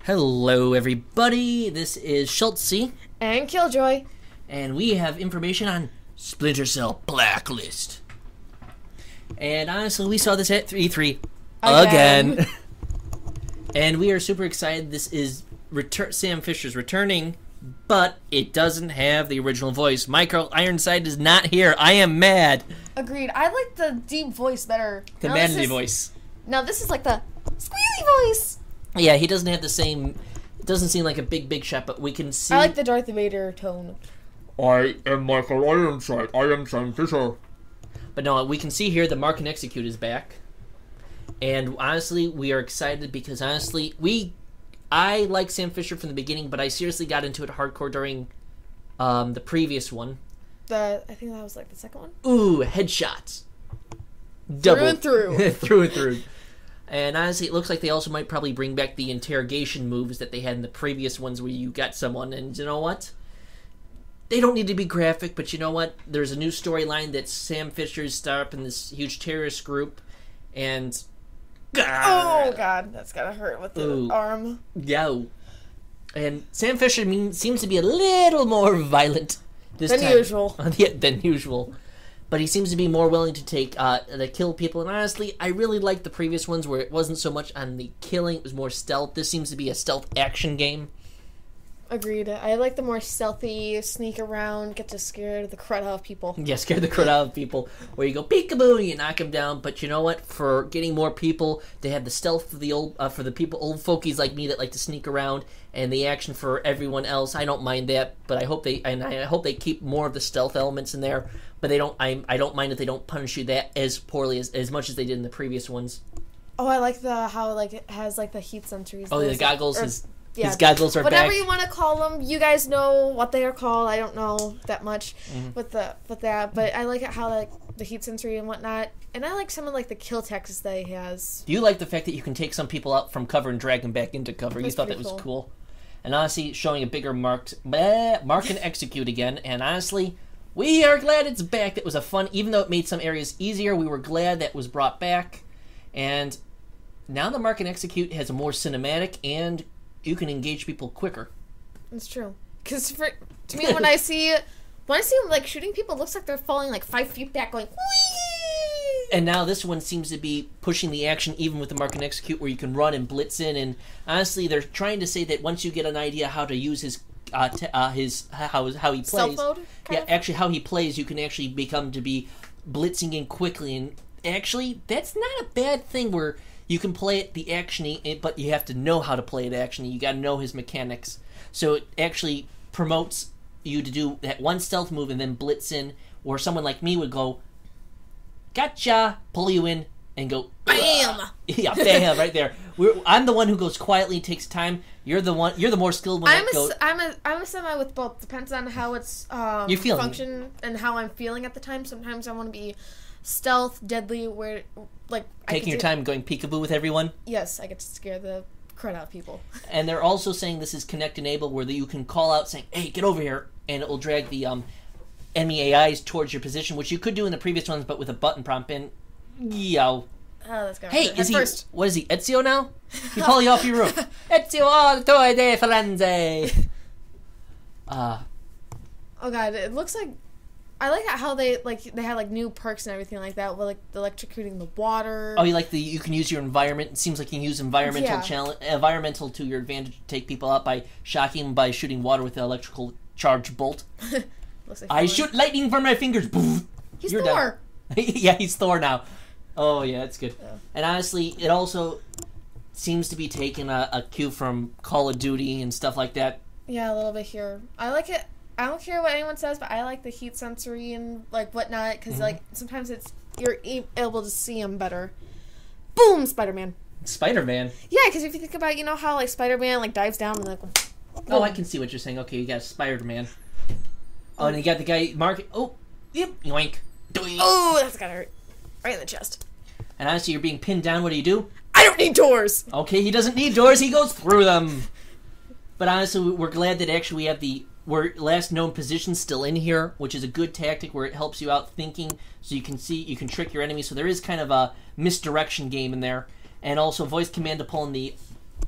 Hello, everybody. This is Schultzy, and Killjoy, and we have information on Splinter Cell Blacklist. And honestly, we saw this at E3 again. And we are super excited. This is Sam Fisher's returning, but it doesn't have the original voice. Michael Ironside is not here. I am mad. Agreed. I like the deep voice better. The manly voice. Now this is like the squealy voice. Yeah, he doesn't have the same. It doesn't seem like a big shot, but we can see. I like the Darth Vader tone. I am Michael Ironside. I am Sam Fisher. But no, we can see here the Mark and Execute is back. And honestly, we are excited because honestly, I like Sam Fisher from the beginning, but I seriously got into it hardcore during the previous one. I think that was like the second one. Ooh, headshots. Through and through. Through and through. And honestly, it looks like they also might probably bring back the interrogation moves that they had in the previous ones where you got someone, and you know what? They don't need to be graphic, but you know what? There's a new storyline that Sam Fisher's started up in this huge terrorist group, and... Oh, God. That's gotta hurt with the arm. Yo. And Sam Fisher seems to be a little more violent this time. Than usual. But he seems to be more willing to kill people. And honestly, I really liked the previous ones where it wasn't so much on the killing, it was more stealth. This seems to be a stealth action game. Agreed. I like the more stealthy, sneak around, get to scare the crud out of people. Yeah, scare the crud out of people. Where you go peekaboo and you knock them down. But you know what? For getting more people, they have the stealth for the old folkies like me that like to sneak around, and the action for everyone else. I don't mind that, but I hope they keep more of the stealth elements in there. But they don't. I don't mind if they don't punish you that as poorly as much as they did in the previous ones. Oh, I like how it has like the heat sensors. Oh, the goggles. His goggles are whatever back. You want to call them. You guys know what they are called. I don't know that much with that, but I like how like the heat sensor and whatnot, and I like some of like the kill texts that he has. Do you like the fact that you can take some people out from cover and drag them back into cover? You thought that was cool. And honestly, showing a bigger mark and Execute again. And honestly, we are glad it's back. That was a fun, even though it made some areas easier. We were glad that was brought back, and now the Mark and Execute has a more cinematic and you can engage people quicker. It's true. Because to me, when I see them like shooting people, it looks like they're falling like 5 feet back, going whee! And now this one seems to be pushing the action even with the Mark and Execute, where you can run and blitz in. And honestly, they're trying to say that once you get an idea how to use his how he plays, stealth mode, actually how he plays, you can actually become to be blitzing in quickly. And actually, that's not a bad thing. Where you can play it the action-y, but you have to know how to play it action-y. You got to know his mechanics. So it actually promotes you to do that one stealth move and then blitz in, or someone like me would go, gotcha, pull you in, and go, bam! Yeah, bam, right there. I'm the one who goes quietly, takes time. You're the more skilled one that goes. I'm a semi with both. Depends on how it's function and how I'm feeling at the time. Sometimes I want to be stealth, deadly, where like taking your time going peekaboo with everyone. Yes, I get to scare the crud out of people. And they're also saying this is Connect Enable, where you can call out saying, "Hey, get over here," and it will drag the enemy AIs towards your position, which you could do in the previous ones, but with a button prompt. And yo, that's good. Hey, what is he? Ezio now? He pull you off your roof. Ezio Alto de Firenze. Oh god, it looks like. I like how they have like new perks and everything like that, with like electrocuting the water. Oh, you can use your environment. It seems like you can use environmental to your advantage to take people out by shocking them by shooting water with an electrical charge bolt. Looks like I shoot lightning from my fingers. He's Thor. Yeah, he's Thor now. Oh yeah, that's good. Yeah. And honestly, it also seems to be taking a cue from Call of Duty and stuff like that. Yeah, a little bit here. I like it. I don't care what anyone says, but I like the heat sensory and like whatnot, because like sometimes you're able to see them better. Boom, Spider-Man. Spider-Man. Yeah, because if you think about how like Spider-Man like dives down and like. Boom. Oh, I can see what you're saying. Okay, you got Spider-Man. Oh, and you got the guy Mark. Oh, yep, yoink. Doink. Oh, that's gotta hurt. Right in the chest. And honestly, you're being pinned down. What do? I don't need doors. Okay, he doesn't need doors. He goes through them. But honestly, we're glad that actually we have the last known position still in here, which is a good tactic where it helps you out thinking, so you can trick your enemy. So there is kind of a misdirection game in there, and also voice command to pull in the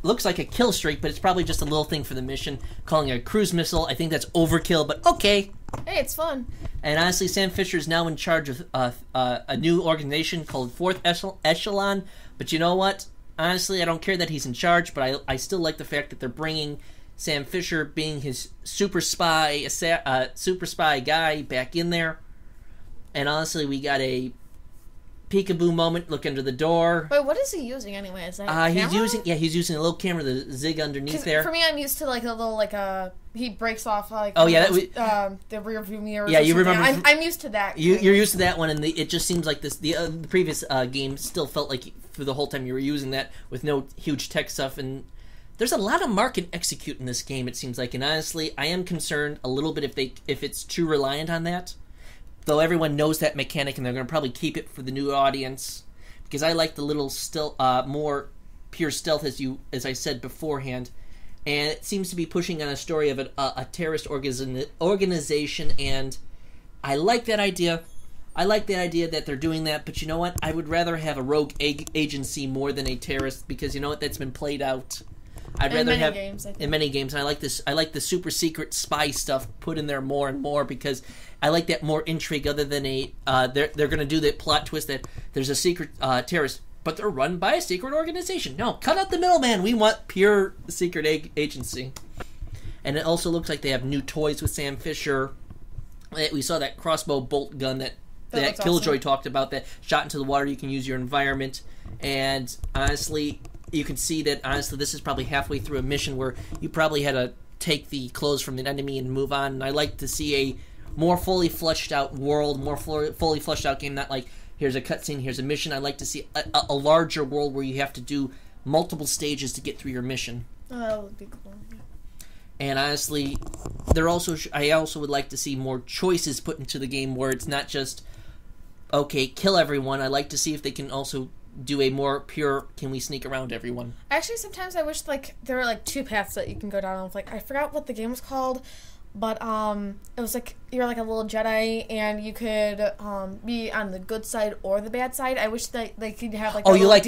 looks like a kill streak, but it's probably just a little thing for the mission, calling it a cruise missile. I think that's overkill, but okay. Hey, it's fun. And honestly, Sam Fisher is now in charge of a new organization called Fourth Echelon. But you know what? Honestly, I don't care that he's in charge, but I still like the fact that they're bringing Sam Fisher, being his super spy guy, back in there. And honestly, we got a peekaboo moment. Look under the door. Wait, what is he using anyway? Is that a camera? He's using a little camera, the zig underneath there. For me, I'm used to like a little he breaks off like the rear view mirror. Yeah, you remember? I'm used to that. You're used to that one, and it just seems like this. The previous game still felt like for the whole time you were using that with no huge tech stuff. And there's a lot of mark and execute in this game. It seems like, and honestly, I am concerned a little bit if it's too reliant on that. Though everyone knows that mechanic, and they're going to probably keep it for the new audience, because I like the little more pure stealth, as I said beforehand, and it seems to be pushing on a story of a terrorist organization, and I like that idea. I like the idea that they're doing that, but you know what? I would rather have a rogue agency more than a terrorist, because you know what? That's been played out. I'd rather have in many games. And I like this. I like the super secret spy stuff put in there more and more, because I like that more intrigue. Other than they're going to do the plot twist that there's a secret terrorist, but they're run by a secret organization. No, cut out the middleman. We want pure secret agency. And it also looks like they have new toys with Sam Fisher. We saw that crossbow bolt gun that Killjoy awesome. Talked about, that shot into the water. You can use your environment, and honestly, you can see that, honestly, this is probably halfway through a mission where you probably had to take the clothes from the enemy and move on. And I like to see a more fully fleshed out world, more fully fleshed out game, not like, here's a cutscene, here's a mission. I like to see a larger world where you have to do multiple stages to get through your mission. Oh, that would be cool. And honestly, I also would like to see more choices put into the game where it's not just, okay, kill everyone. I like to see if they can also do a more pure, can we sneak around everyone? Actually, sometimes I wish there were two paths that you can go down. I forgot what the game was called, but it was you're a little Jedi, and you could be on the good side or the bad side. I wish that they could have you like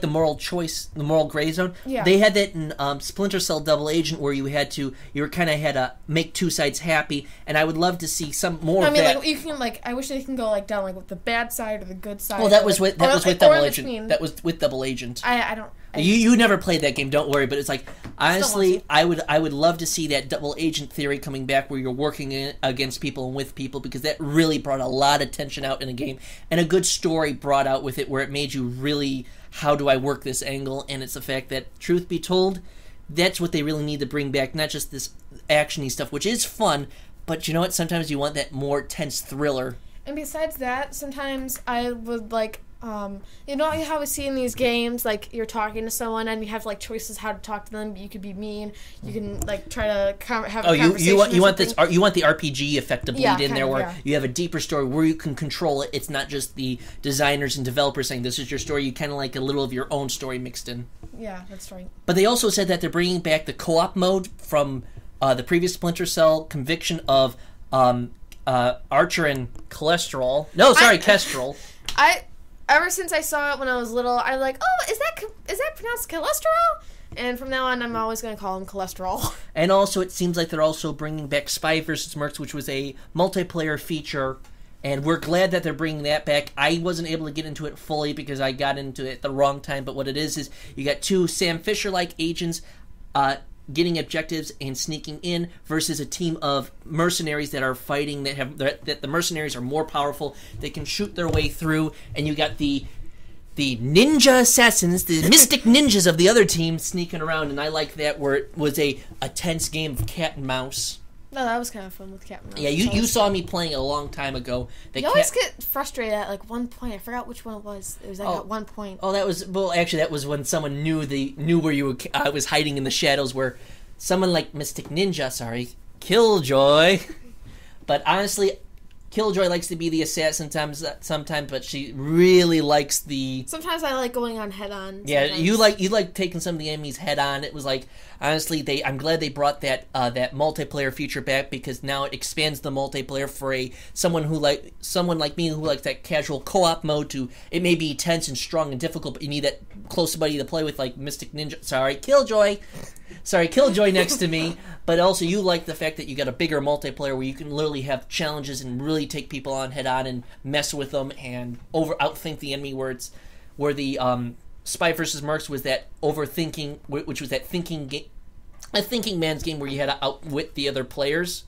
the moral choice, the moral gray zone. Yeah, they had that in Splinter Cell Double Agent, where you had to make two sides happy, and I would love to see some more. I mean, that. You can I wish they can go down with the bad side or the good side. Well, that was with Double Agent. That was with Double Agent. I don't. You never played that game, don't worry. But it's honestly, I would love to see that Double Agent theory coming back, where you're working against people and with people, because that really brought a lot of tension out in a game, and a good story brought out with it, where it made you really, how do I work this angle? And it's the fact that, truth be told, that's what they really need to bring back, not just this actiony stuff, which is fun, but you know what? Sometimes you want that more tense thriller. And besides that, sometimes I would you know how we see in these games, you're talking to someone and you have choices how to talk to them. You could be mean. You can try to have a conversation. you want the RPG effect to bleed in there, where you have a deeper story where you can control it. It's not just the designers and developers saying this is your story. You kind of like a little of your own story mixed in. Yeah, that's right. But they also said that they're bringing back the co-op mode from the previous Splinter Cell Conviction of Archer and Kestrel. Ever since I saw it when I was little, I was like, oh, is that pronounced cholesterol? And from now on, I'm always going to call him cholesterol. And also, it seems like they're also bringing back Spy vs. Mercs, which was a multiplayer feature, and we're glad that they're bringing that back. I wasn't able to get into it fully because I got into it at the wrong time, but what it is you got two Sam Fisher-like agents getting objectives and sneaking in versus a team of mercenaries that are fighting, that the mercenaries are more powerful, they can shoot their way through, and you got the ninja assassins, the mystic ninjas of the other team sneaking around, and I like that, where it was a tense game of cat and mouse. No, that was kind of fun with cat and mouse. Yeah, you saw me playing it a long time ago. You always get frustrated at one point. I forgot which one it was. It was at one point. Oh, that was when someone knew where you was hiding in the shadows, where someone like Mystic Ninja, Killjoy. But honestly, Killjoy likes to be the assassin sometimes, but she really likes the... Sometimes I like going on head on. Yeah, you like taking some of the enemies head on. It was like, honestly, I'm glad they brought that multiplayer feature back, because now it expands the multiplayer for someone like me who likes that casual co-op mode. It may be tense and strong and difficult, but you need that close buddy to play with, like Mystic Ninja. Killjoy next to me. But also, you like the fact that you got a bigger multiplayer where you can literally have challenges and really take people on head on and mess with them and outthink the enemy. Where the Spy vs. Mercs was that overthinking, which was that a thinking man's game where you had to outwit the other players.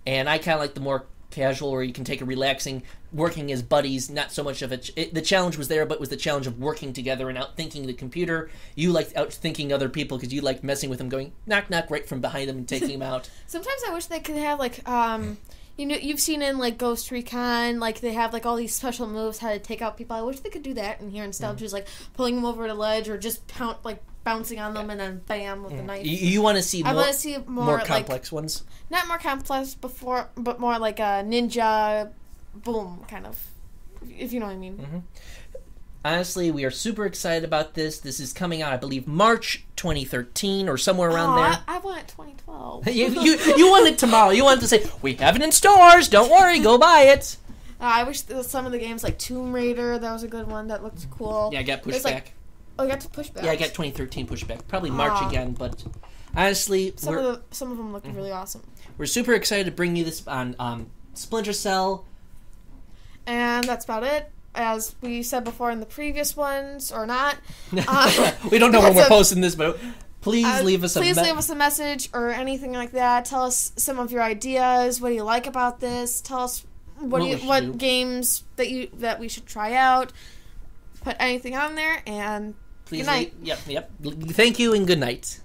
And I kind of like the more casual, where you can take a relaxing, working as buddies, not so much of the challenge was there, but it was the challenge of working together and outthinking the computer. You liked outthinking other people because you liked messing with them, going knock knock right from behind them and taking them out. Sometimes I wish they could have like you've seen in like Ghost Recon, like they have like all these special moves how to take out people. I wish they could do that in here instead of just like pulling them over the ledge or just bouncing on them and then bam with the knife. You want to see more? I want to see more complex ones. Not more complex but more like a ninja, boom kind of. If you know what I mean. Mm-hmm. Honestly, we are super excited about this. This is coming out, I believe, March 2013 or somewhere around there. I want it 2012. you want it tomorrow. You want to say, we have it in stores. Don't worry. Go buy it. I wish some of the games, like Tomb Raider, that was a good one. That looked cool. Yeah, I got pushed back. You got to push back? Yeah, I got 2013 pushed back. Probably March again, but honestly... Some of them look really awesome. We're super excited to bring you this on Splinter Cell. And that's about it. As we said before in the previous ones, or not. We don't know when we're posting this, but please leave us leave us a message or anything like that. Tell us some of your ideas. What do you like about this? Tell us what games that we should try out. Put anything on there, and please good night. Yep. Thank you and good night.